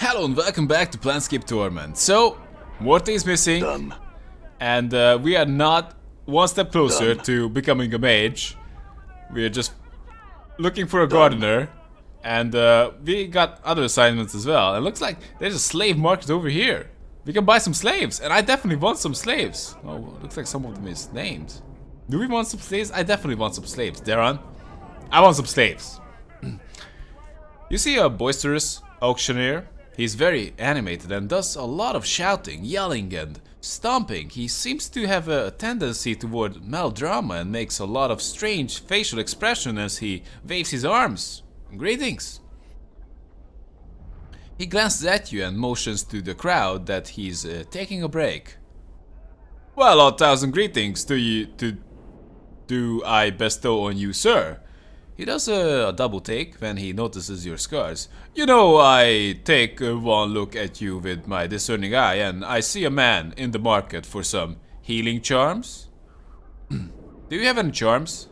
Hello and welcome back to Planescape Torment. So, Morty is missing, and we are not one step closer to becoming a mage. We are just looking for a gardener, and we got other assignments as well. It looks like there's a slave market over here. We can buy some slaves, and I definitely want some slaves. Oh, looks like some of them is named. Do we want some slaves? I definitely want some slaves. Darren, I want some slaves. You see a boisterous auctioneer? He's very animated and does a lot of shouting, yelling and stomping. He seems to have a tendency toward melodrama and makes a lot of strange facial expression as he waves his arms. Greetings. He glances at you and motions to the crowd that he's taking a break. Well, 1,000 greetings to you. Do I bestow on you, sir? He does a double take when he notices your scars. You know, I take one look at you with my discerning eye and I see a man in the market for some healing charms. Do you have any charms?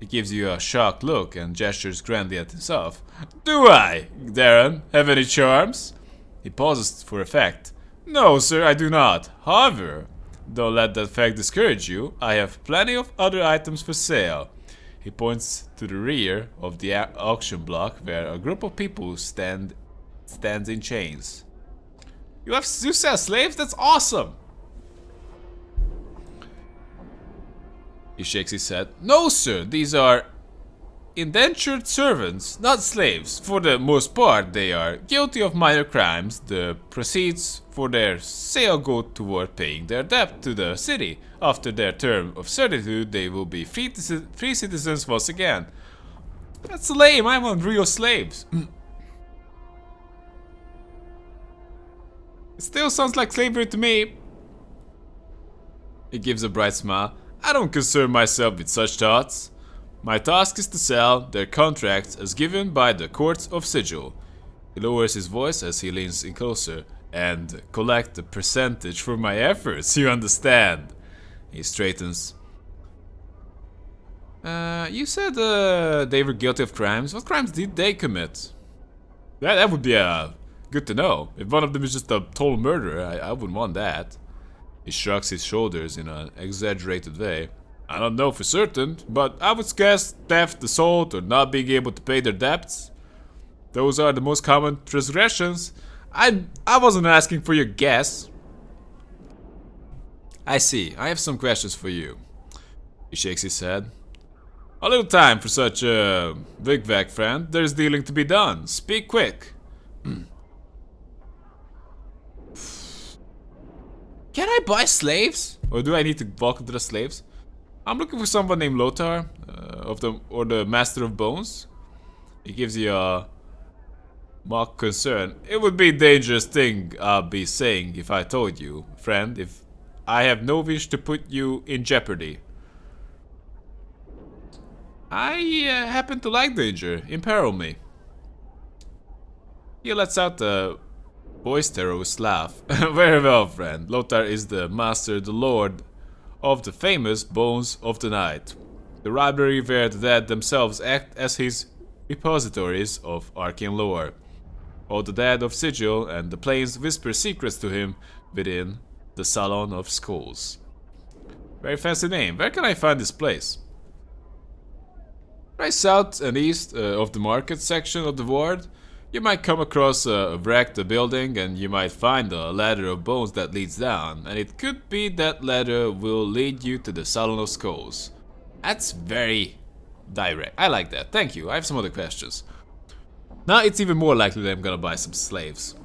He gives you a shocked look and gestures grandly at himself. Do I, Darren, have any charms? He pauses for effect. No, sir, I do not. However, don't let that fact discourage you. I have plenty of other items for sale. He points to the rear of the auction block where a group of people stands in chains. You sell slaves? That's awesome! He shakes his head. No, sir, these are indentured servants, not slaves. For the most part, they are guilty of minor crimes. The proceeds for their sale go toward paying their debt to the city. After their term of servitude, they will be free citizens once again. That's lame. I want real slaves. It still sounds like slavery to me. He gives a bright smile. I don't concern myself with such thoughts. My task is to sell their contracts as given by the courts of Sigil. He lowers his voice as he leans in closer. And collect a percentage for my efforts, you understand? He straightens. You said they were guilty of crimes. What crimes did they commit? That would be good to know. If one of them is just a total murderer, I wouldn't want that. He shrugs his shoulders in an exaggerated way. I don't know for certain, but I would guess theft, assault, or not being able to pay their debts. Those are the most common transgressions. I wasn't asking for your guess. I see. I have some questions for you. He shakes his head. A little time for such a wigwag, friend. There's dealing to be done. Speak quick. Can I buy slaves? Or do I need to walk into the slaves? I'm looking for someone named Lothar, or the Master of Bones. He gives you a mock concern. It would be a dangerous thing I'd be saying if I told you, friend, if I have no wish to put you in jeopardy. I happen to like danger. Imperil me. He lets out a boisterous laugh. Very well, friend. Lothar is the master, the lord of the famous Bones of the Night. The library where the dead themselves act as his repositories of arcane lore. All the dead of Sigil and the plains whisper secrets to him within the Salon of Skulls. Very fancy name. Where can I find this place? Right south and east of the market section of the ward, you might come across a wrecked building and you might find a ladder of bones that leads down. And it could be that ladder will lead you to the Salon of Skulls. That's very direct. I like that. Thank you. I have some other questions. Now it's even more likely that I'm gonna buy some slaves.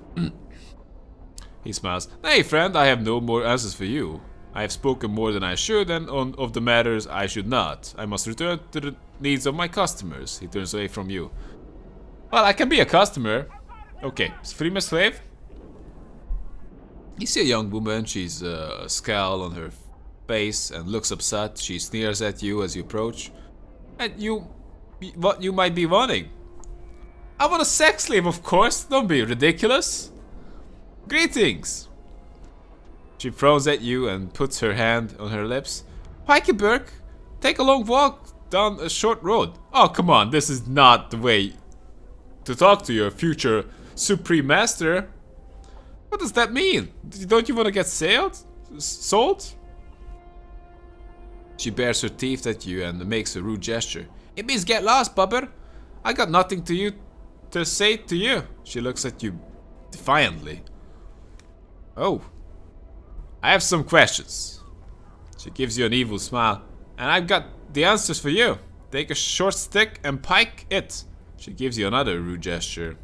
He smiles. Hey friend, I have no more answers for you. I have spoken more than I should and of the matters I should not. I must return to the needs of my customers. He turns away from you. Well, I can be a customer. Okay, free my slave. You see a young woman, she's a scowl on her face and looks upset. She sneers at you as you approach. And what you might be wanting? I want a sex slave, of course. Don't be ridiculous. Greetings. She frowns at you and puts her hand on her lips. Pikeberg, take a long walk down a short road. Oh, come on. This is not the way to talk to your future Supreme Master? What does that mean? Don't you want to get sold? She bares her teeth at you and makes a rude gesture. It means get lost, bubber. I got nothing to say to you. She looks at you defiantly. Oh. I have some questions. She gives you an evil smile. And I've got the answers for you. Take a short stick and pike it. She gives you another rude gesture.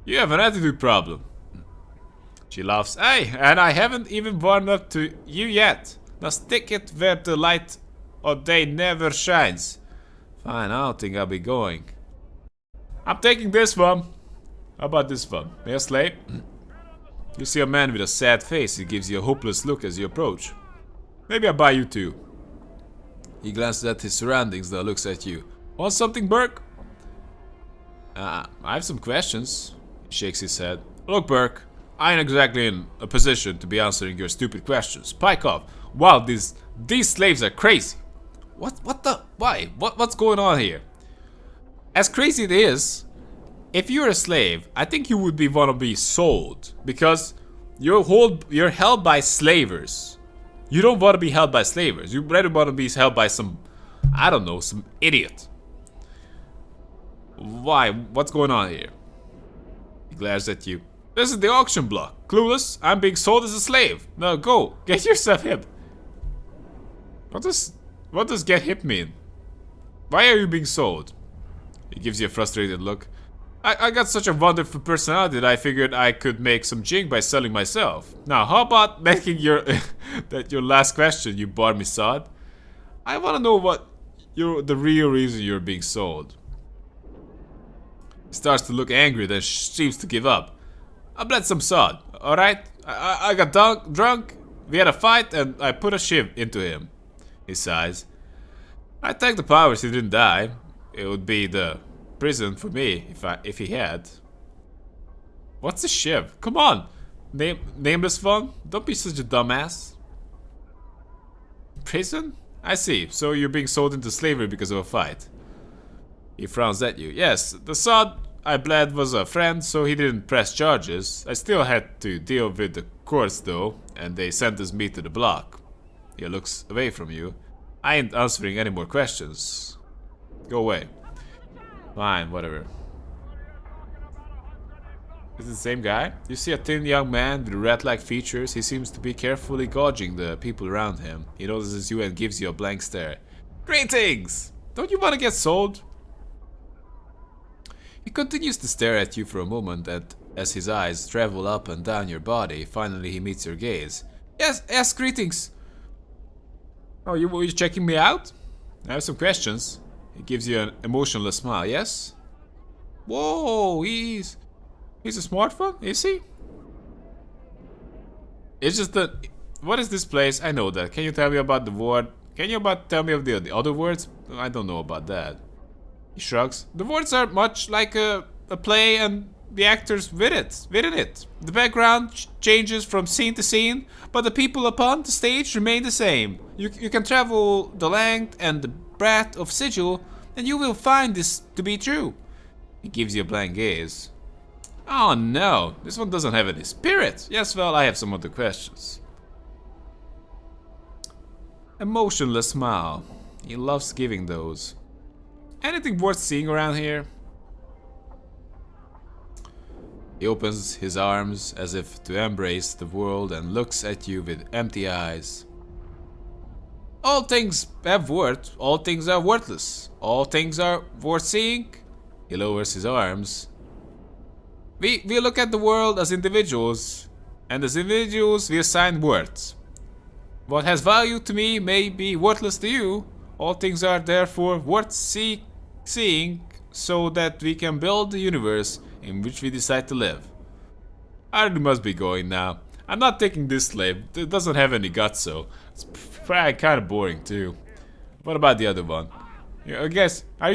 You have an attitude problem. She laughs. Hey, and I haven't even warmed up to you yet. Now stick it where the light of day never shines. Fine, I don't think I'll be going. I'm taking this one. How about this one? May I slay? You see a man with a sad face. He gives you a hopeless look as you approach. Maybe I'll buy you too. He glances at his surroundings, then looks at you. Want something, Burke? I have some questions. He shakes his head. Look, Burke, I ain't exactly in a position to be answering your stupid questions. Pike off. Wow, these slaves are crazy. What the? Why? What's going on here? As crazy it is, if you're a slave, I think you would want to be sold. Because you're held by slavers. You don't want to be held by slavers. You rather want to be held by some, I don't know, some idiot. Why? What's going on here? He glares at you. This is the auction block. Clueless, I'm being sold as a slave. Now go, get yourself hip. What does get hip mean? Why are you being sold? He gives you a frustrated look. I got such a wonderful personality that I figured I could make some jing by selling myself. Now, how about making your last question, you barmy sod? I want to know the real reason you're being sold. He starts to look angry, then seems to give up. I bled some sod, alright? I got drunk, we had a fight, and I put a shiv into him. He sighs. I thank the powers he didn't die. It would be the prison for me if he had. What's a shiv? Come on! Nameless One? Don't be such a dumbass. Prison? I see. So you're being sold into slavery because of a fight. He frowns at you. Yes, the sod I bled was a friend, so he didn't press charges. I still had to deal with the courts though, and they sentenced me to the block. He looks away from you. I ain't answering any more questions. Go away. Fine, whatever. Is it the same guy? You see a thin young man with rat-like features. He seems to be carefully gauging the people around him. He notices you and gives you a blank stare. Greetings! Don't you want to get sold? He continues to stare at you for a moment as his eyes travel up and down your body. Finally, he meets your gaze. Yes, greetings. Oh, you checking me out? I have some questions. He gives you an emotionless smile, yes? Whoa, he's a smart one, is he? It's just that... What is this place? I know that. Can you tell me about the word? Can you tell me of the other words? I don't know about that. He shrugs. The words are much like a play and the actors within it. The background changes from scene to scene, but the people upon the stage remain the same. You can travel the length and the breadth of Sigil, and you will find this to be true. He gives you a blank gaze. Oh no, this one doesn't have any spirit. Yes, well, I have some other questions. Emotionless smile. He loves giving those. Anything worth seeing around here? He opens his arms as if to embrace the world and looks at you with empty eyes. All things have worth, all things are worthless, all things are worth seeing. He lowers his arms. We look at the world as individuals, and as individuals we assign worth. What has value to me may be worthless to you. All things are therefore worth seeing so that we can build the universe in which we decide to live. I really must be going now. I'm not taking this slave. It doesn't have any guts, so it's probably kind of boring too. What about the other one? Are you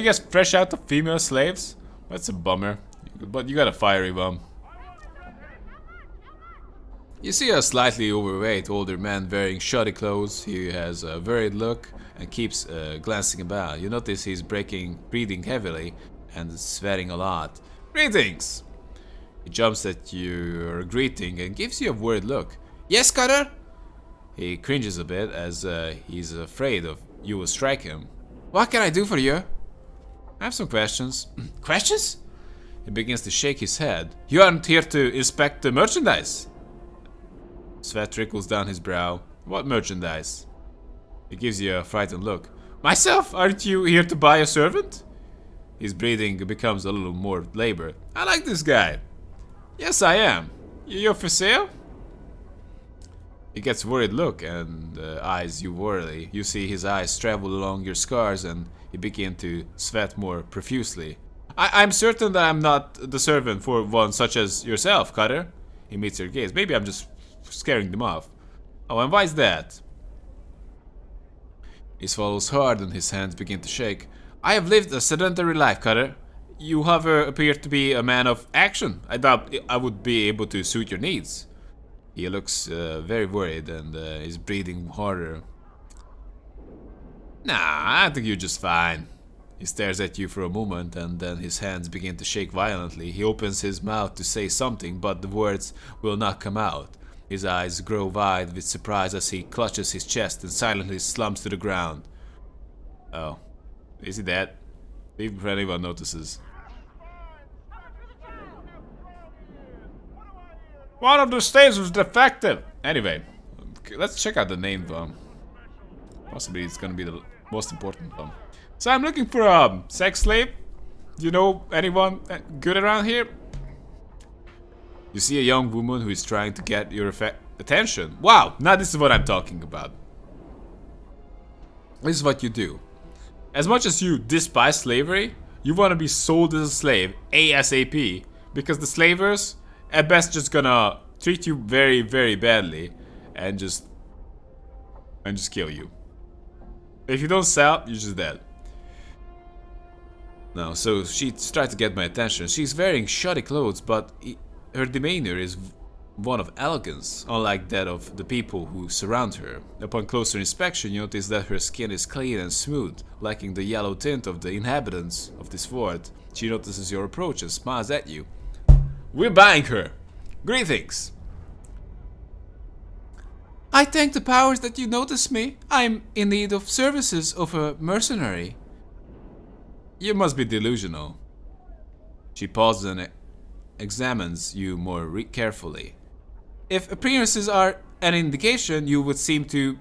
guys fresh out of female slaves? That's a bummer. But you got a fiery one. You see a slightly overweight older man wearing shoddy clothes. He has a worried look and keeps glancing about. You notice he's breathing heavily and sweating a lot. Greetings! He jumps at your greeting and gives you a worried look. Yes, Cutter? He cringes a bit as he's afraid of you will strike him. What can I do for you? I have some questions. Questions? He begins to shake his head. You aren't here to inspect the merchandise. Sweat trickles down his brow. What merchandise? He gives you a frightened look. Myself? Aren't you here to buy a servant? His breathing becomes a little more labored. I like this guy. Yes, I am. You're for sale? He gets a worried look and eyes you warily. You see his eyes travel along your scars and he begins to sweat more profusely. I'm certain that I'm not the servant for one such as yourself, Cutter. He meets your gaze. Maybe I'm just scaring them off. Oh, and why is that? He swallows hard and his hands begin to shake. I have lived a sedentary life, Cutter. You, however, appear to be a man of action. I doubt I would be able to suit your needs. He looks very worried and is breathing harder. Nah, I think you're just fine. He stares at you for a moment and then his hands begin to shake violently. He opens his mouth to say something, but the words will not come out. His eyes grow wide with surprise as he clutches his chest and silently slumps to the ground. Oh, is he dead? Even if anyone notices. One of the staves was defective! Anyway, let's check out the name one. Possibly it's gonna be the most important one. So I'm looking for a sex slave. Do you know anyone good around here? You see a young woman who is trying to get your attention. Wow, now this is what I'm talking about. This is what you do. As much as you despise slavery, you want to be sold as a slave ASAP. Because the slavers, at best, just gonna treat you very, very badly. And just kill you. If you don't sell, you're just dead. No, so she's trying to get my attention. She's wearing shoddy clothes, but her demeanor is one of elegance, unlike that of the people who surround her. Upon closer inspection, you notice that her skin is clean and smooth, lacking the yellow tint of the inhabitants of this fort. She notices your approach and smiles at you. We're buying her. Greetings. I thank the powers that you notice me. I'm in need of services of a mercenary. You must be delusional. She pauses and examines you more carefully. If appearances are an indication, you would seem to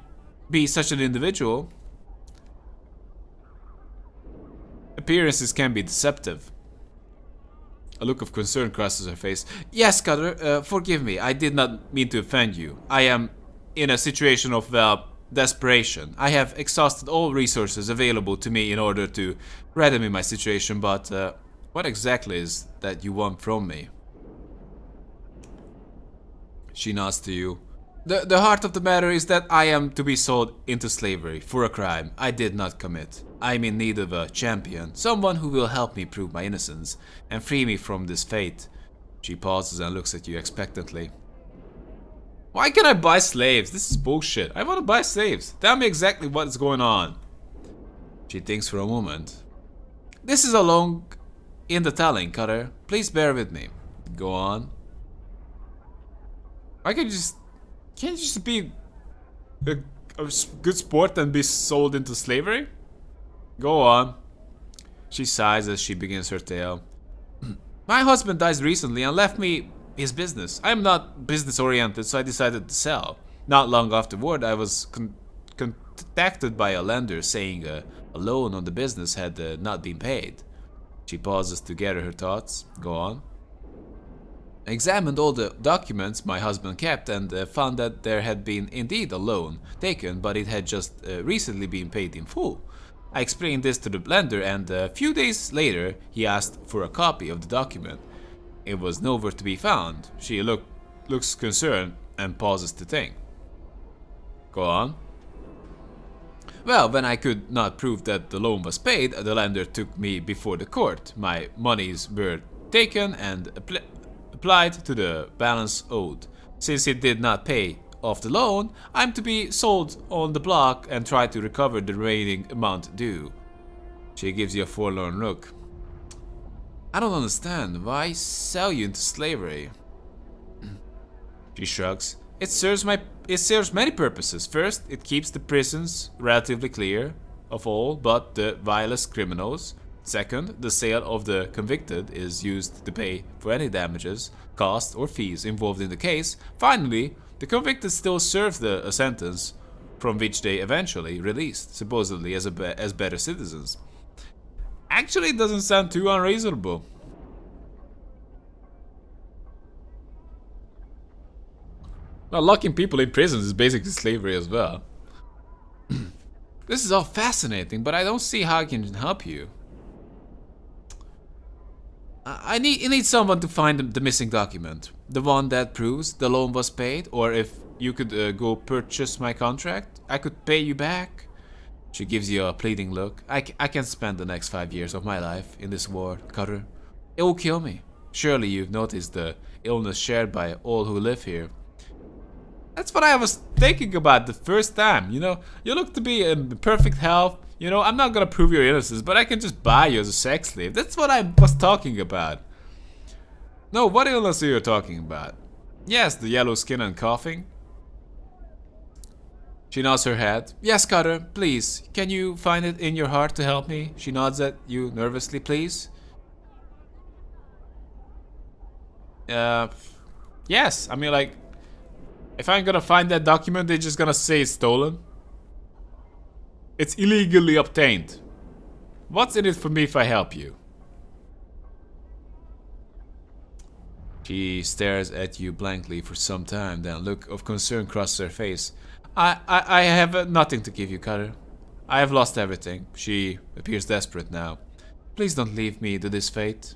be such an individual. Appearances can be deceptive. A look of concern crosses her face. Yes, Cutter, forgive me. I did not mean to offend you. I am in a situation of, desperation. I have exhausted all resources available to me in order to remedy my situation, but what exactly is that you want from me? She nods to you. The heart of the matter is that I am to be sold into slavery for a crime I did not commit. I am in need of a champion, someone who will help me prove my innocence and free me from this fate. She pauses and looks at you expectantly. Why can't I buy slaves? This is bullshit. I want to buy slaves. Tell me exactly what is going on. She thinks for a moment. This is a long in the telling, Cutter. Please bear with me. Go on. Why can't you just be a good sport and be sold into slavery? Go on. She sighs as she begins her tale. My husband died recently and left me his business. I'm not business oriented, so I decided to sell. Not long afterward, I was contacted by a lender saying a loan on the business had not been paid. She pauses to gather her thoughts. Go on. I examined all the documents my husband kept and found that there had been indeed a loan taken, but it had just recently been paid in full. I explained this to the lender, and a few days later he asked for a copy of the document. It was nowhere to be found. She looks concerned and pauses to think. Go on. Well, when I could not prove that the loan was paid, the lender took me before the court. My monies were taken and applied to the balance owed. Since it did not pay off the loan, I'm to be sold on the block and try to recover the remaining amount due. She gives you a forlorn look. I don't understand. Why sell you into slavery? She shrugs. It serves many purposes. First, it keeps the prisons relatively clear of all but the vilest criminals. Second, the sale of the convicted is used to pay for any damages, costs, or fees involved in the case. Finally, the convicted still serve a sentence from which they eventually released, supposedly as better citizens. Actually, it doesn't sound too unreasonable. Well, locking people in prisons is basically slavery as well. This is all fascinating, but I don't see how I can help you. I need someone to find the missing document. The one that proves the loan was paid, or if you could go purchase my contract, I could pay you back. She gives you a pleading look. I can't spend the next 5 years of my life in this war, Cutter. It will kill me. Surely you've noticed the illness shared by all who live here. That's what I was thinking about the first time, you know? You look to be in perfect health. You know, I'm not gonna prove your innocence, but I can just buy you as a sex slave. That's what I was talking about. No, what illness are you talking about? Yes, the yellow skin and coughing. She nods her head. Yes, Cutter, please. Can you find it in your heart to help me? She nods at you nervously, please. Yes. I mean, like, if I'm gonna find that document, they're just gonna say it's stolen. It's illegally obtained. What's in it for me if I help you? She stares at you blankly for some time, then a look of concern crosses her face. I have nothing to give you, Cutter. I have lost everything. She appears desperate now. Please don't leave me to this fate.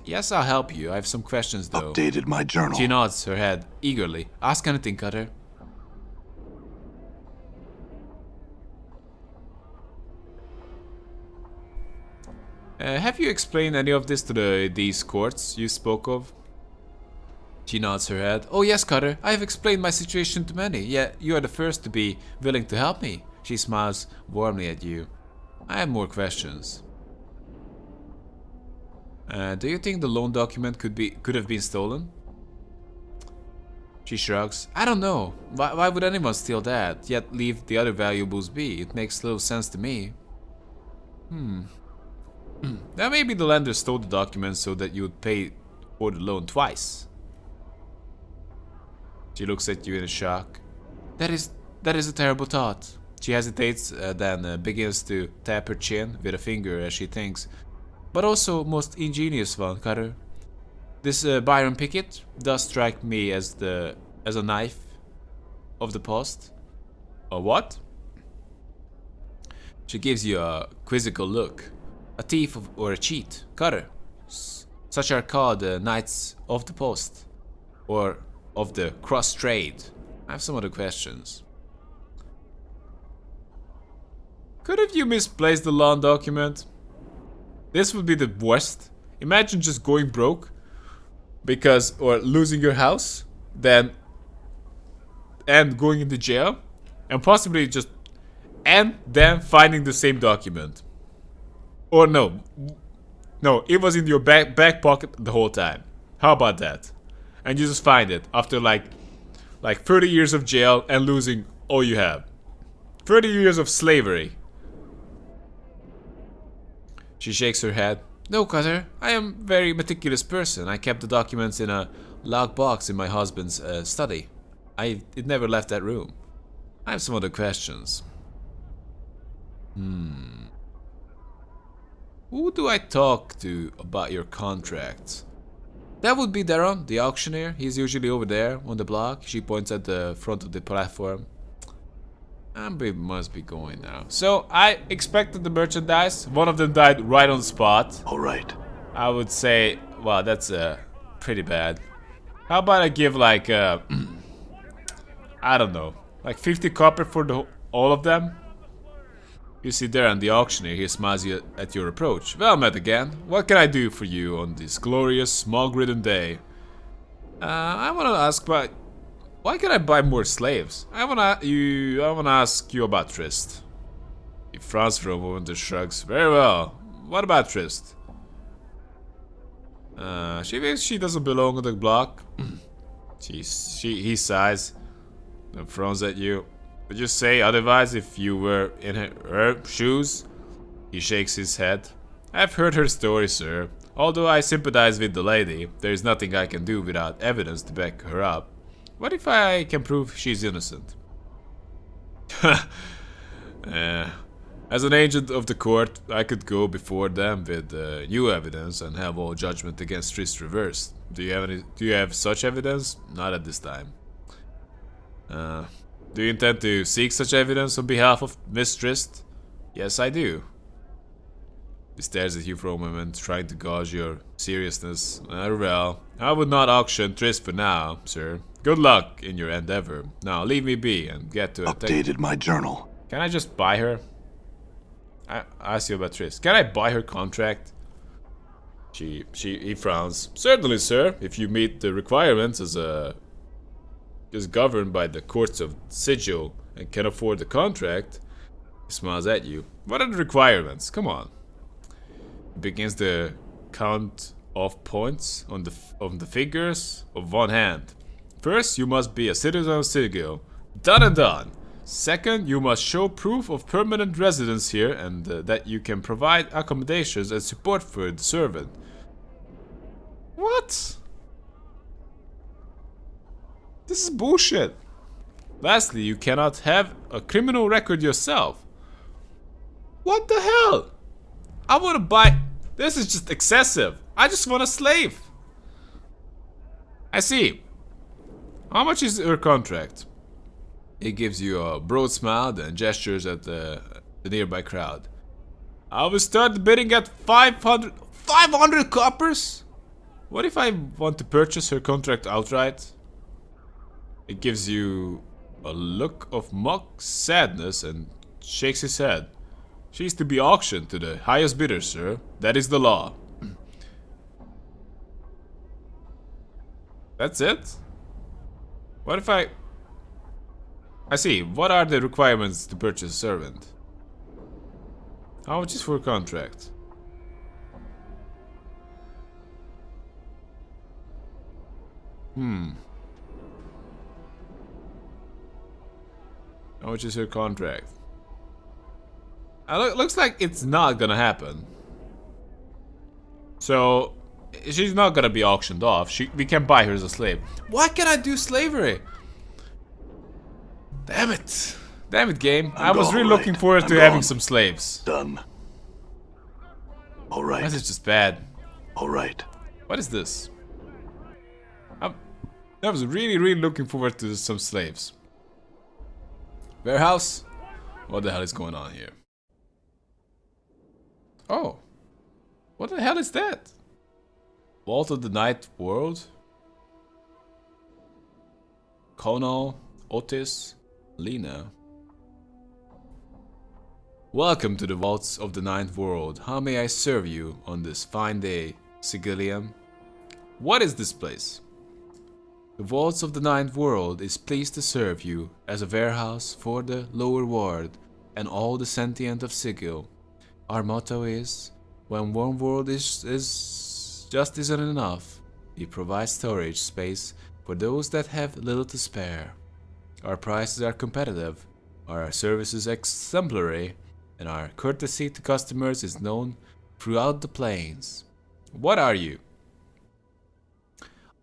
Yes, I'll help you. I have some questions, though. Updated my journal. She nods her head eagerly. Ask anything, Cutter. Have you explained any of this to these courts you spoke of? She nods her head. Oh yes, Cutter. I have explained my situation to many. Yet you are the first to be willing to help me. She smiles warmly at you. I have more questions. Do you think the loan document could have been stolen? She shrugs. I don't know. Why would anyone steal that, yet leave the other valuables be? It makes little sense to me. Now maybe the lender stole the documents so that you would pay for the loan twice. She looks at you in shock. That is a terrible thought. She hesitates, then begins to tap her chin with a finger as she thinks. But also most ingenious one, Cutter. This Byron Pickett does strike me as a knife of the past. A what? She gives you a quizzical look. A thief or a cheat, Cutter. Such are called knights of the post, or of the cross trade. I have some other questions. Could have you misplaced the loan document? This would be the worst. Imagine just going broke or losing your house, and going into jail, and possibly and then finding the same document. Or no, it was in your back pocket the whole time. How about that? And you just find it after like 30 years of jail and losing all you have. 30 years of slavery. She shakes her head. No, Cutter, I am a very meticulous person. I kept the documents in a locked box in my husband's study. It never left that room. I have some other questions. Who do I talk to about your contracts? That would be Darren, the auctioneer. He's usually over there on the block. She points at the front of the platform. We must be going now. So I expected the merchandise. One of them died right on the spot. Alright. I would say, wow, that's pretty bad. How about I give like I don't know, like 50 copper for all of them? You see Darren, the auctioneer. He smiles at your approach. Well met again. What can I do for you on this glorious, smog-ridden day? I want to ask about... Why can I buy more slaves? I want to ask you about Trist. He frowns for a moment and shrugs. Very well. What about Trist? She thinks she doesn't belong on the block. He sighs and frowns at you. Would you say otherwise if you were in her shoes? He shakes his head. I've heard her story, sir. Although I sympathize with the lady, there is nothing I can do without evidence to back her up. What if I can prove she's innocent? As an agent of the court, I could go before them with new evidence and have all judgment against Trist reversed. Do you have such evidence? Not at this time. Do you intend to seek such evidence on behalf of Miss Trist? Yes, I do. He stares at you for a moment, trying to gauge your seriousness. Well, I would not auction Trist for now, sir. Good luck in your endeavor. Now, leave me be and get to it. Updated my journal. Can I just buy her? I ask you about Trist. Can I buy her contract? He frowns. Certainly, sir. If you meet the requirements as governed by the courts of Sigil and can afford the contract. He smiles at you. What are the requirements? Come on. He begins the count of points on the fingers of one hand. First, you must be a citizen of Sigil. Done and done. Second, you must show proof of permanent residence here and that you can provide accommodations and support for the servant. What? This is bullshit. Lastly, you cannot have a criminal record yourself. What the hell? I want to buy... This is just excessive. I just want a slave. I see. How much is her contract? He gives you a broad smile and gestures at the nearby crowd. I will start bidding at 500 coppers? What if I want to purchase her contract outright? It gives you a look of mock sadness and shakes his head. She is to be auctioned to the highest bidder, sir. That is the law. That's it? What if I see. What are the requirements to purchase a servant? How much is for a contract? How much is her contract? Looks like it's not gonna happen. So, she's not gonna be auctioned off. We can buy her as a slave. Why can't I do slavery? Damn it. Damn it, game. I was really looking forward to having some slaves. Done. Alright. This is just bad. Alright. What is this? I was really looking forward to some slaves. Warehouse? What the hell is going on here? Oh. What the hell is that? Vault of the Night World? Kono, Otis, Lena. Welcome to the Vaults of the Ninth World. How may I serve you on this fine day, Sigilium? What is this place? The Vaults of the Ninth World is pleased to serve you as a warehouse for the lower ward and all the sentient of Sigil. Our motto is, when one world just isn't enough, we provide storage space for those that have little to spare. Our prices are competitive, our service is exemplary, and our courtesy to customers is known throughout the plains. What are you?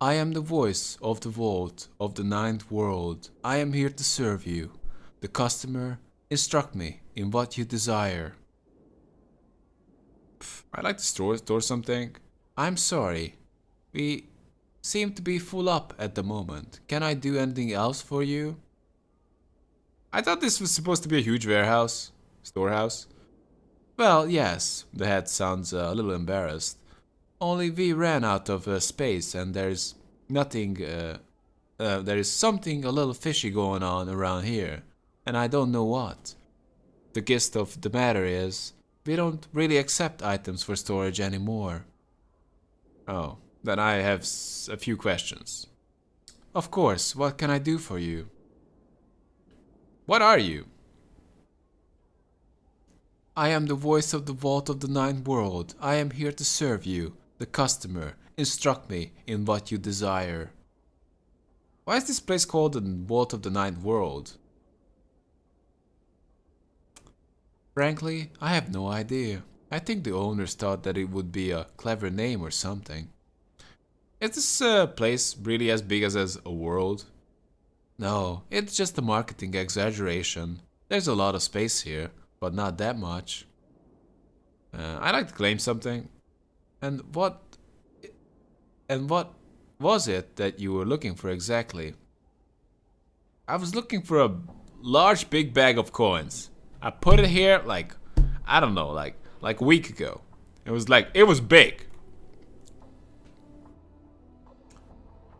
I am the voice of the Vault of the Ninth World. I am here to serve you. The customer, instruct me in what you desire. I'd like to store something. I'm sorry. We seem to be full up at the moment. Can I do anything else for you? I thought this was supposed to be a huge warehouse. Storehouse. Well, yes. The head sounds a little embarrassed. Only we ran out of space and there's nothing, there is something a little fishy going on around here. And I don't know what. The gist of the matter is, we don't really accept items for storage anymore. Oh, then I have a few questions. Of course, what can I do for you? What are you? I am the voice of the Vault of the Ninth World. I am here to serve you, the customer. Instruct me in what you desire. Why is this place called the Vault of the Ninth World? Frankly, I have no idea. I think the owners thought that it would be a clever name or something. Is this place really as big as a world? No, it's just a marketing exaggeration. There's a lot of space here, but not that much. I'd like to claim something. And what was it that you were looking for exactly? I was looking for a large big bag of coins. I put it here like, I don't know, like a week ago. It was big.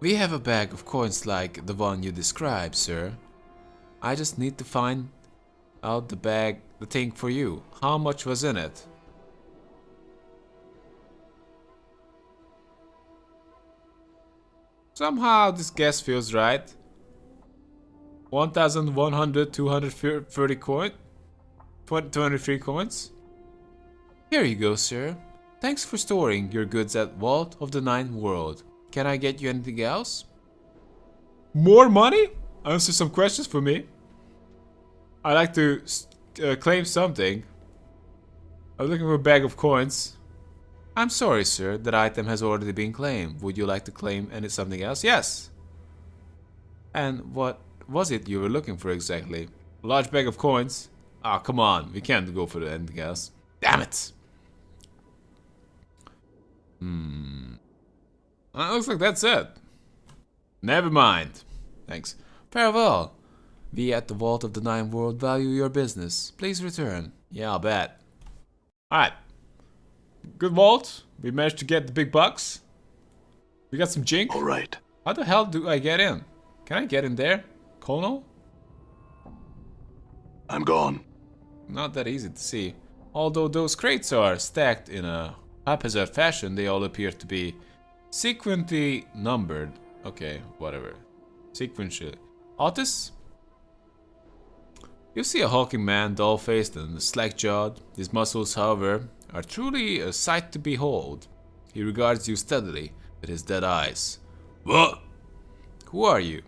We have a bag of coins like the one you described, sir. I just need to find out the thing for you. How much was in it? Somehow this guess feels right. 1,100, 230 coin? 203 coins? Here you go, sir. Thanks for storing your goods at Vault of the Ninth World. Can I get you anything else? More money? Answer some questions for me. I'd like to claim something. I'm looking for a bag of coins. I'm sorry, sir. That item has already been claimed. Would you like to claim something else? Yes. And what was it you were looking for exactly? A large bag of coins? Ah, oh, come on. We can't go for anything else. Damn it. Looks like that's it. Never mind. Thanks. Farewell. We at the Vault of the Ninth World value your business. Please return. Yeah, I'll bet. Alright. Good vault. We managed to get the big bucks. We got some jink. Alright. How the hell do I get in? Can I get in there? Colonel? I'm gone. Not that easy to see. Although those crates are stacked in a haphazard fashion, they all appear to be sequentially numbered. Okay, whatever. Sequentially. Otis? You see a hulking man, dull-faced and slack-jawed. His muscles, however, are truly a sight to behold. He regards you steadily with his dead eyes. What? Who are you?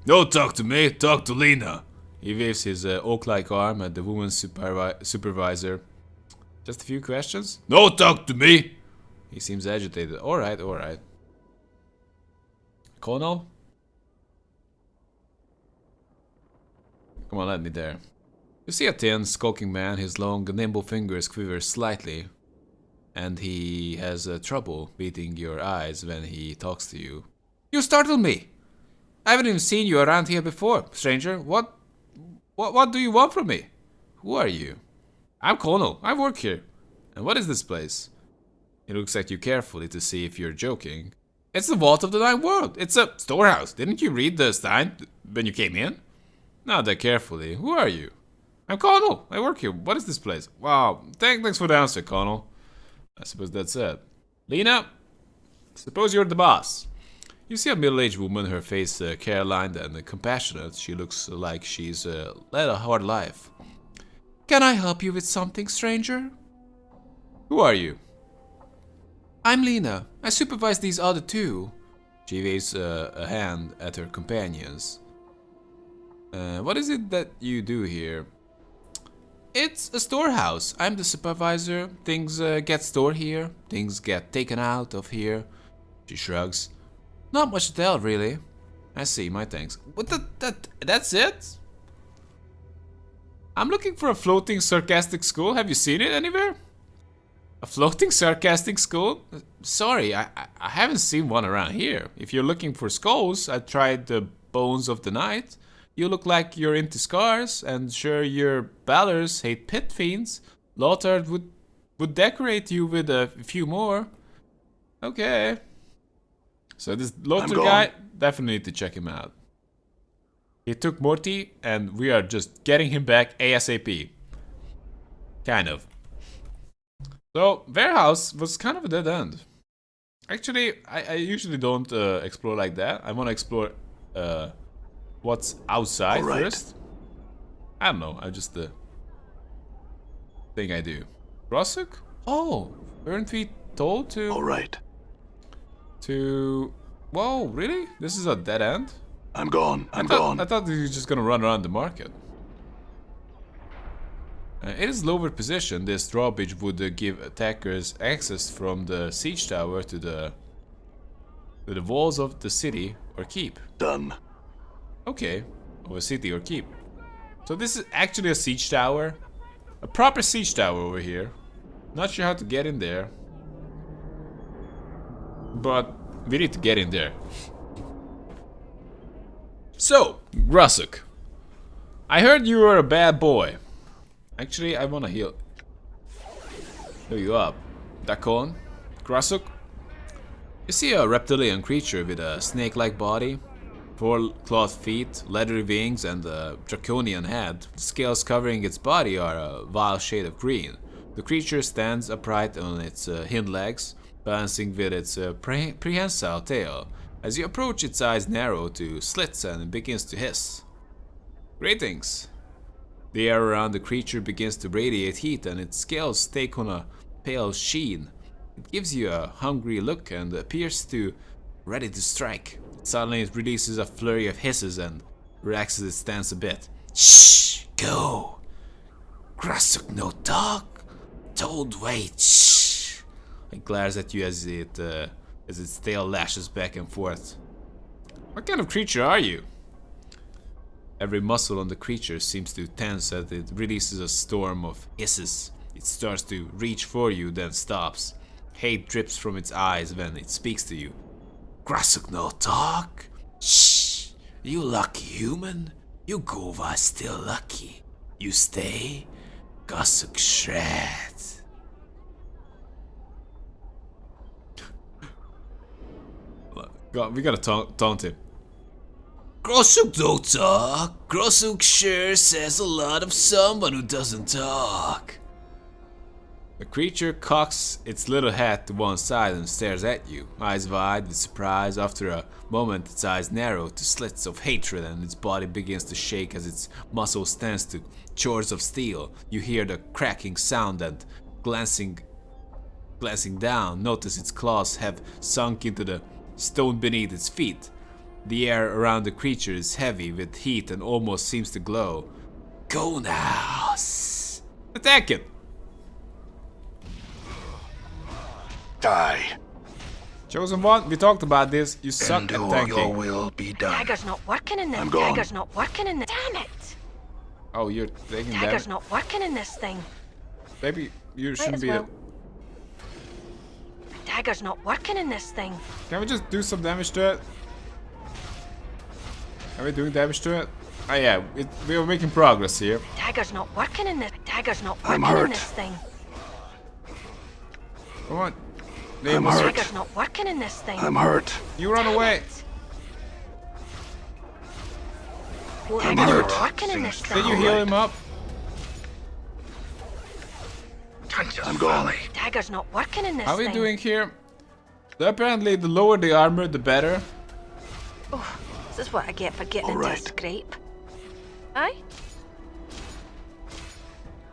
Don't talk to me, talk to Lena. He waves his oak-like arm at the woman's supervisor. Just a few questions? No, talk to me! He seems agitated. Alright, alright. Colonel? Come on, let me there. You see a thin, skulking man. His long, nimble fingers quiver slightly. And he has trouble beating your eyes when he talks to you. You startled me! I haven't even seen you around here before, stranger. What do you want from me? Who are you? I'm Colonel. I work here. And what is this place? He looks at you carefully to see if you're joking. It's the Vault of the Ninth World. It's a storehouse. Didn't you read the sign when you came in? Not that carefully. Who are you? I'm Colonel. I work here. What is this place? Wow. Thanks for the answer, Colonel. I suppose that's it. Lena, suppose you're the boss. You see a middle-aged woman, her face care-lined and compassionate. She looks like she's led a hard life. Can I help you with something, stranger? Who are you? I'm Lena. I supervise these other two. She waves a hand at her companions. What is it that you do here? It's a storehouse. I'm the supervisor. Things get stored here. Things get taken out of here. She shrugs. Not much to tell, really. I see, my thanks. What that's it? I'm looking for a floating sarcastic skull. Have you seen it anywhere? A floating sarcastic skull? Sorry, I haven't seen one around here. If you're looking for skulls, I tried the bones of the night. You look like you're into scars, and sure your ballers hate pit fiends. Lothar would decorate you with a few more. Okay. So this Lothar guy, definitely need to check him out. He took Morty, and we are just getting him back ASAP. Kind of. So, warehouse was kind of a dead end. Actually, I usually don't explore like that. I want to explore what's outside first. I don't know, I just... thing I do? Grosuk? Oh, weren't we told to... All right. Whoa, really? This is a dead end? I'm gone. I'm gone. I thought you were just gonna run around the market. In its lower position, this drawbridge would give attackers access from the siege tower to the walls of the city or keep. Done. Okay, or a city or keep. So this is actually a siege tower. A proper siege tower over here. Not sure how to get in there. But we need to get in there. So, Grosuk. I heard you were a bad boy. Actually, I wanna heal you up. Dakon, Grosuk. You see a reptilian creature with a snake-like body, 4 clawed feet, leathery wings, and a draconian head. The scales covering its body are a vile shade of green. The creature stands upright on its hind legs, balancing with its prehensile tail. As you approach, its eyes narrow to slits and begins to hiss. Greetings. The air around the creature begins to radiate heat, and its scales take on a pale sheen. It gives you a hungry look and appears to ready to strike. Suddenly it releases a flurry of hisses and relaxes its stance a bit. Shh! Go! Grosuk no talk! Told wait! Shh! It glares at you as its tail lashes back and forth. What kind of creature are you? Every muscle on the creature seems to tense as it releases a storm of hisses. It starts to reach for you, then stops. Hate drips from its eyes when it speaks to you. Grosuk no talk? Shh! You lucky human? You go was still lucky. You stay? Grosuk shred. God, we gotta taunt him. Grosuk don't talk. Grosuk sure says a lot of someone who doesn't talk. The creature cocks its little head to one side and stares at you, eyes wide with surprise. After a moment, its eyes narrow to slits of hatred and its body begins to shake as its muscles tense to chords of steel. You hear the cracking sound and glancing down, notice its claws have sunk into the stone beneath its feet. The air around the creature is heavy with heat and almost seems to glow. Go now! Attack it! Die. Chosen One, we talked about this. You suck And at your tanking. will be done. Dagger's not working in this. I'm gone. Dagger's not working in this. Damn it! Oh, you're taking Dagger's damage. not working in this thing. Maybe you shouldn't as be. well. Dagger's not working in this thing. Can we just do some damage to it? Are we doing damage to it? Oh yeah, we are making progress here. Dagger's not working in this. Dagger's not I'm working in hurt. this thing. Come on. I'm Nameless, hurt. Dagger's not working in this thing. I'm hurt. you run Damn away. it. I'm Dagger's hurt. not working in this thing. Did you heal him up? I'm gone. Dagger's not working in this How are we thing. doing here? Apparently, the lower the armor, the better. Oh, this is what I get for getting All into a right. scrape. Aye?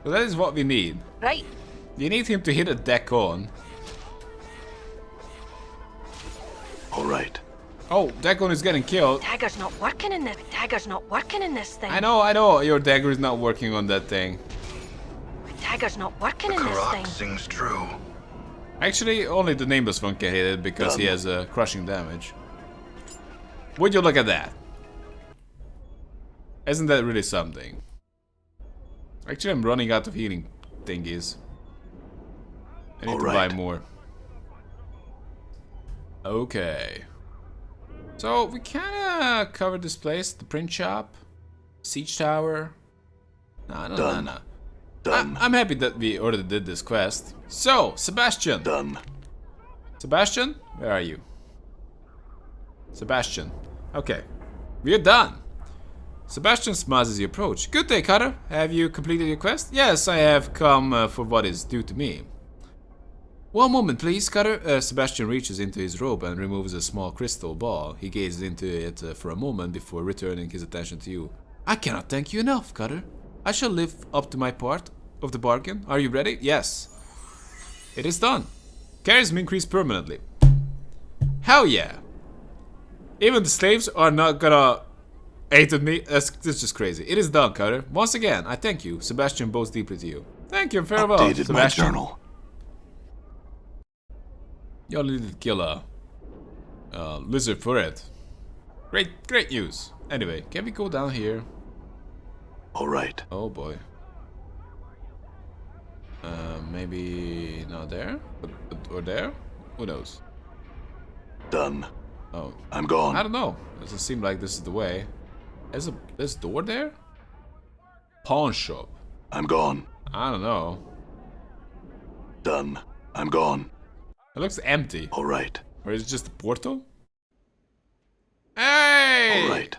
So that is what we need. Right. You need him to hit a deck on. All right. Oh, Decon is getting killed. Dagger's not working in this. Dagger's not working in this thing. I know, your dagger is not working on that thing. Dagger's not working in this thing. sings true. Actually, only the Nameless One can hit it because he has crushing damage. Would you look at that? Isn't that really something? Actually, I'm running out of healing thingies. I need to buy Alright. more. Okay. So, we kinda covered this place. The print shop. Siege tower. No. Done. Done. I'm happy that we already did this quest. So, Sebastian. Done. Sebastian? Where are you? Sebastian. Okay. We're done. Sebastian smiles as you approach. Good day, Cutter. Have you completed your quest? Yes, I have come for what is due to me. One moment, please, Cutter. Sebastian reaches into his robe and removes a small crystal ball. He gazes into it for a moment before returning his attention to you. I cannot thank you enough, Cutter. I shall live up to my part of the bargain. Are you ready? Yes. It is done. Charisma increased permanently. Hell yeah. Even the slaves are not gonna hate at me. That's just crazy. It is done, Carter. Once again, I thank you. Sebastian bows deeply to you. Thank you. Farewell, Updated my Sebastian. journal. You only did kill a lizard for it. Great news. Anyway, can we go down here? All right. Oh boy. Maybe not there, or there? Who knows? Done. Oh, I'm gone. I don't know. Doesn't seem like this is the way. There's a door there? Pawn shop. I'm gone. I don't know. Done. I'm gone. It looks empty. All right. Or is it just a portal? Hey! All right.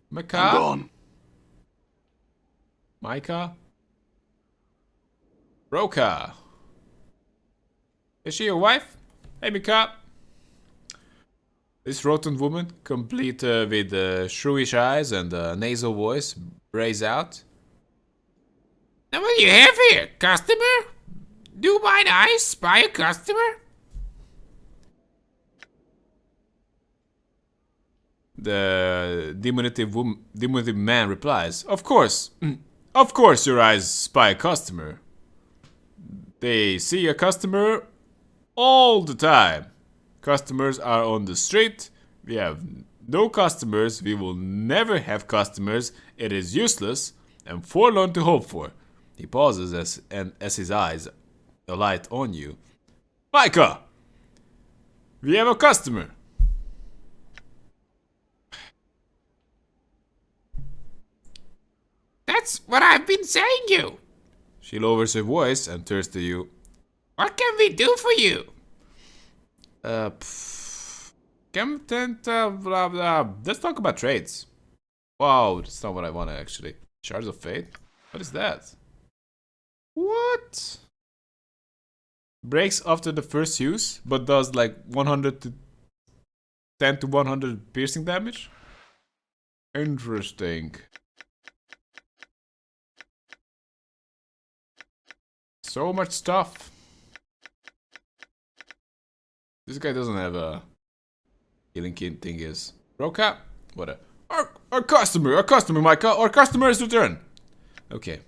Micah? I'm gone. Micah? Roka. Is she your wife? Hey, Micah. This rotund woman, complete with shrewish eyes and a nasal voice, brays out. Now what do you have here, customer? Do mine eyes spy a customer? The diminutive man replies, Of course. Of course your eyes spy a customer. They see a customer all the time. Customers are on the street. We have no customers. We will never have customers. It is useless and forlorn to hope for. He pauses as his eyes alight on you. Micah! We have a customer. That's what I've been saying you. She lowers her voice and turns to you. What can we do for you? Content, blah blah. Let's talk about trades. Wow, that's not what I want actually. Shards of Fate? What is that? What? Breaks after the first use, but does like 100 to 10 to 100 piercing damage? Interesting. So much stuff. This guy doesn't have a healing kit thing is. Roka? What our customer, Micah, our customer is returned. Okay.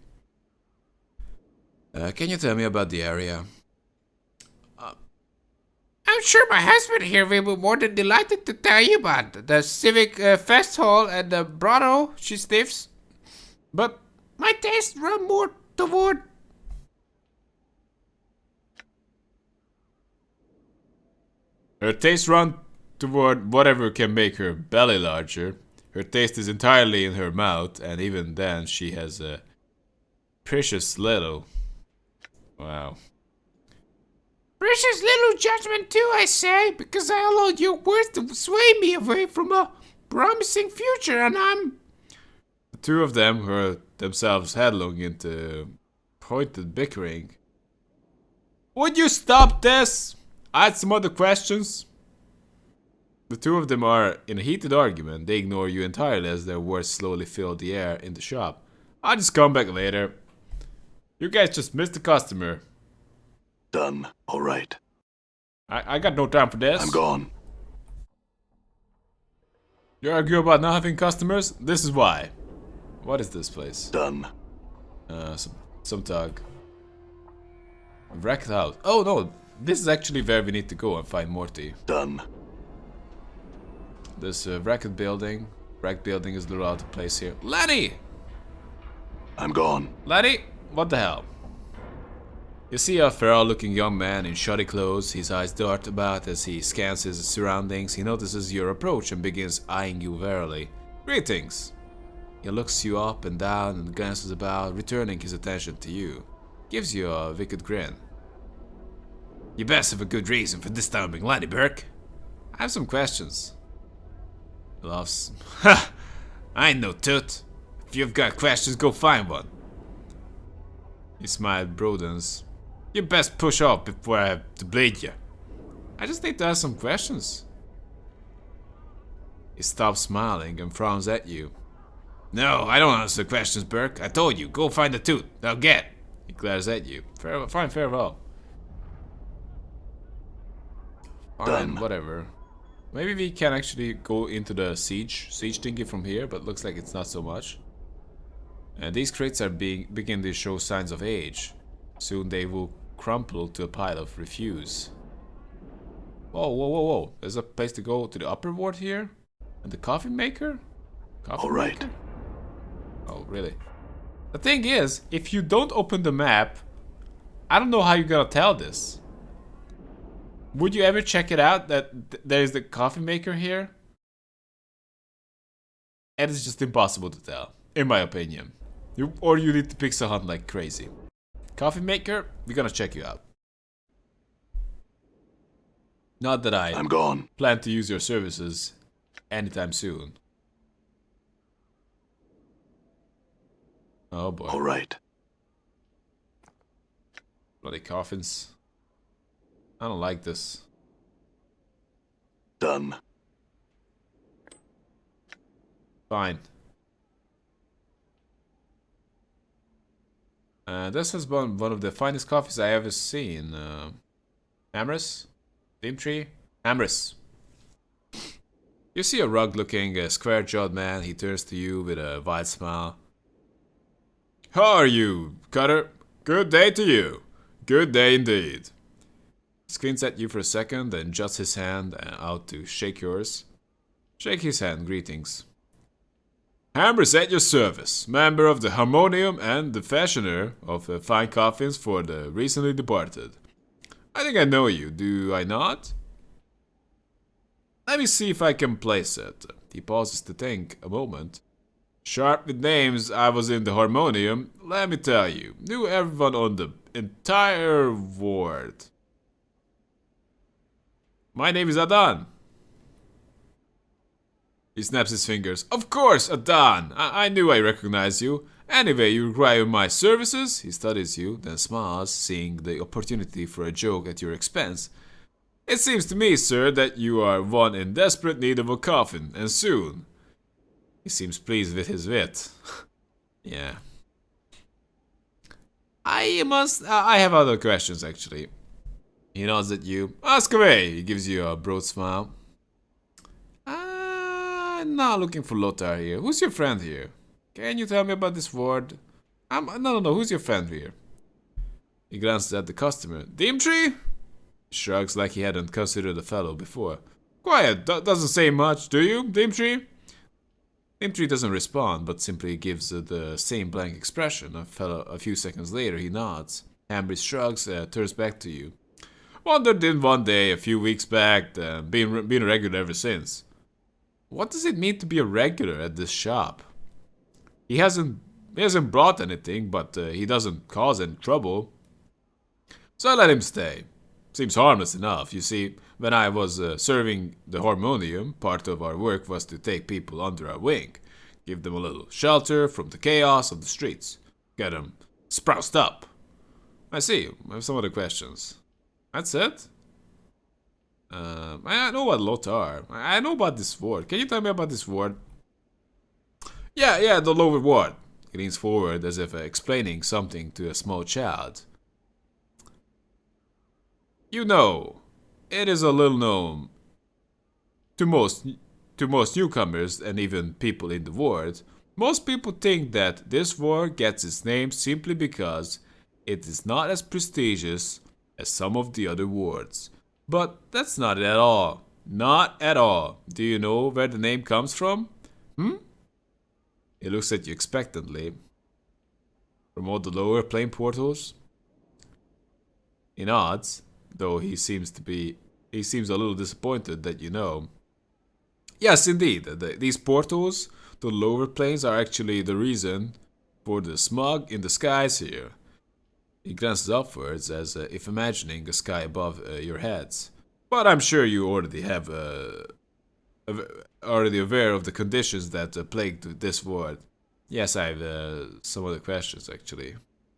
Can you tell me about the area? I'm sure my husband here will be more than delighted to tell you about the Civic Fest Hall and the brothel she sniffs. But my tastes run more toward... Her tastes run toward whatever can make her belly larger. Her taste is entirely in her mouth, and even then she has a precious little... Wow. Precious little judgment too, I say, because I allowed your words to sway me away from a promising future, and I'm... The two of them hurled themselves headlong into pointed bickering. Would you stop this? I had some other questions. The two of them are in a heated argument. They ignore you entirely as their words slowly fill the air in the shop. I'll just come back later. You guys just missed the customer. Done. All right. I got no time for this. I'm gone. You argue about not having customers? This is why. What is this place? Done. Some tug. Wrecked house. Oh no, this is actually where we need to go and find Morty. Done. This wrecked building. Wrecked building is a little out of place here. Lenny! I'm gone. Lenny, what the hell? You see a feral-looking young man in shoddy clothes. His eyes dart about as he scans his surroundings. He notices your approach and begins eyeing you warily. Greetings. He looks you up and down and glances about, returning his attention to you. Gives you a wicked grin. You best have a good reason for disturbing Lenny Burke. I have some questions. He laughs. Ha! I ain't no toot. If you've got questions, go find one. He smiled, broadens. You best push off before I have to bleed you. I just need to ask some questions. He stops smiling and frowns at you. No, I don't answer questions, Burke. I told you, go find the tooth. Now get. He glares at you. Fine, farewell. Fine, Done. whatever. Maybe we can actually go into the siege thingy from here, but looks like it's not so much. And these crates are begin to show signs of age. Soon they will crumple to a pile of refuse. Whoa, whoa, whoa, whoa. There's a place to go to the upper ward here? And the coffee maker? Coffee All right. maker? Oh, really? The thing is, if you don't open the map, I don't know how you're gonna tell this. Would you ever check it out that there's the coffee maker here? And it's just impossible to tell, in my opinion. Or you need to pixel hunt like crazy. Coffee maker, we're gonna check you out. Not that I'm gone. plan to use your services anytime soon. Oh boy. All right. Bloody coffins. I don't like this. Done. Fine. This has been one of the finest coffees I ever seen. Amorous? Dimitri? Amorous. You see a rugged-looking, square-jawed man. He turns to you with a wide smile. How are you, Cutter? Good day to you. Good day indeed. Squints at you for a second, then juts his hand out to shake yours. Shake his hand, greetings. Amorous at your service, member of the Harmonium and the fashioner of fine coffins for the recently departed. I think I know you, do I not? Let me see if I can place it. He pauses to think a moment. Sharp with names, I was in the Harmonium, let me tell you. Knew everyone on the entire ward. My name is Adan. He snaps his fingers. Of course, Adan! I knew I recognized you. Anyway, you require my services? He studies you, then smiles, seeing the opportunity for a joke at your expense. It seems to me, sir, that you are one in desperate need of a coffin, and soon. He seems pleased with his wit. Yeah. I have other questions, actually. He nods at you. Ask away! He gives you a broad smile. I'm not looking for Lothar here. Who's your friend here? Can you tell me about this ward? No. Who's your friend here? He glances at the customer. Dimitri? Shrugs like he hadn't considered the fellow before. Quiet, doesn't say much, do you, Dimitri? Dimitri doesn't respond, but simply gives the same blank expression. A few seconds later, he nods. Ambry shrugs, turns back to you. Wandered in one day, a few weeks back, been a regular ever since. What does it mean to be a regular at this shop? He hasn't brought anything, but he doesn't cause any trouble. So I let him stay. Seems harmless enough. You see, when I was serving the Harmonium, part of our work was to take people under our wing, give them a little shelter from the chaos of the streets, get them sprouted up. I see. I have some other questions. That's it? I know what Lothar. I know about this ward. Can you tell me about this ward? Yeah, the lower ward. He leans forward as if explaining something to a small child. You know, it is a little known to most newcomers and even people in the ward. Most people think that this ward gets its name simply because it is not as prestigious as some of the other wards. But that's not it at all. Not at all. Do you know where the name comes from? He looks at you expectantly. From all the lower plane portals? He nods, though he seems a little disappointed that you know. Yes, indeed. These portals to the lower planes are actually the reason for the smog in the skies here. He glances upwards as if imagining a sky above your heads. But I'm sure you already have already aware of the conditions that plagued this ward. Yes, I have some other questions actually.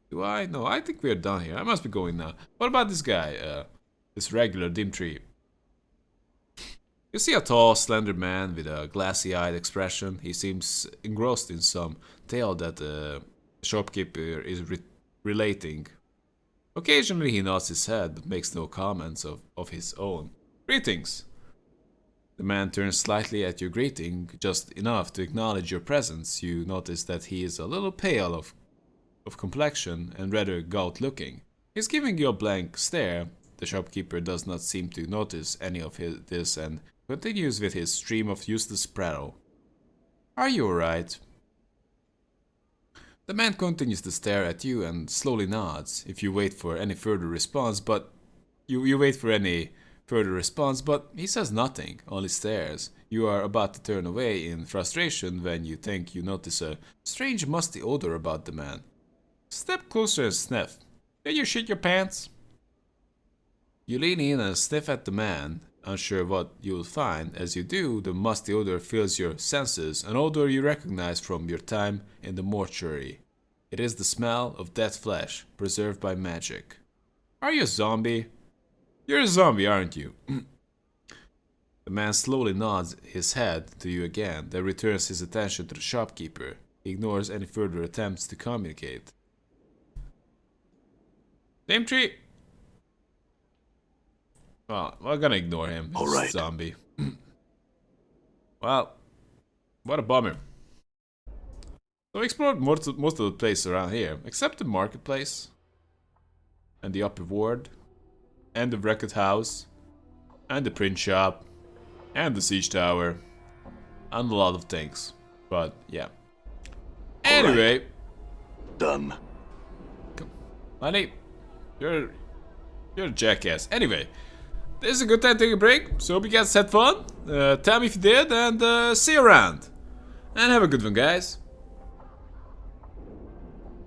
Do I? No, I think we're done here. I must be going now. What about this guy? This regular Dimitri? You see a tall, slender man with a glassy-eyed expression. He seems engrossed in some tale that the shopkeeper is relating. Occasionally he nods his head but makes no comments of his own. Greetings. The man turns slightly at your greeting, just enough to acknowledge your presence. You notice that he is a little pale of complexion and rather gaunt looking. He's giving you a blank stare. The shopkeeper does not seem to notice any of this and continues with his stream of useless prattle. Are you alright? The man continues to stare at you and slowly nods. If you wait for any further response, but you wait for any further response, but he says nothing, only stares. You are about to turn away in frustration when you think you notice a strange musty odor about the man. Step closer and sniff. Did you shit your pants? You lean in and sniff at the man, unsure what you will find. As you do, the musty odor fills your senses, an odor you recognize from your time in the mortuary. It is the smell of dead flesh, preserved by magic. Are you a zombie? You're a zombie, aren't you? The man slowly nods his head to you again, then returns his attention to the shopkeeper. He ignores any further attempts to communicate. Name tree! Well, we're gonna ignore him. He's a zombie. Well, what a bummer. So we explored most of the place around here, except the marketplace, and the upper ward, and the record house, and the print shop, and the siege tower, and a lot of things. But yeah. Anyway, Done. honey, you're a jackass. Anyway, this is a good time to take a break. So hope you guys had fun. Tell me if you did, and see you around. And have a good one, guys.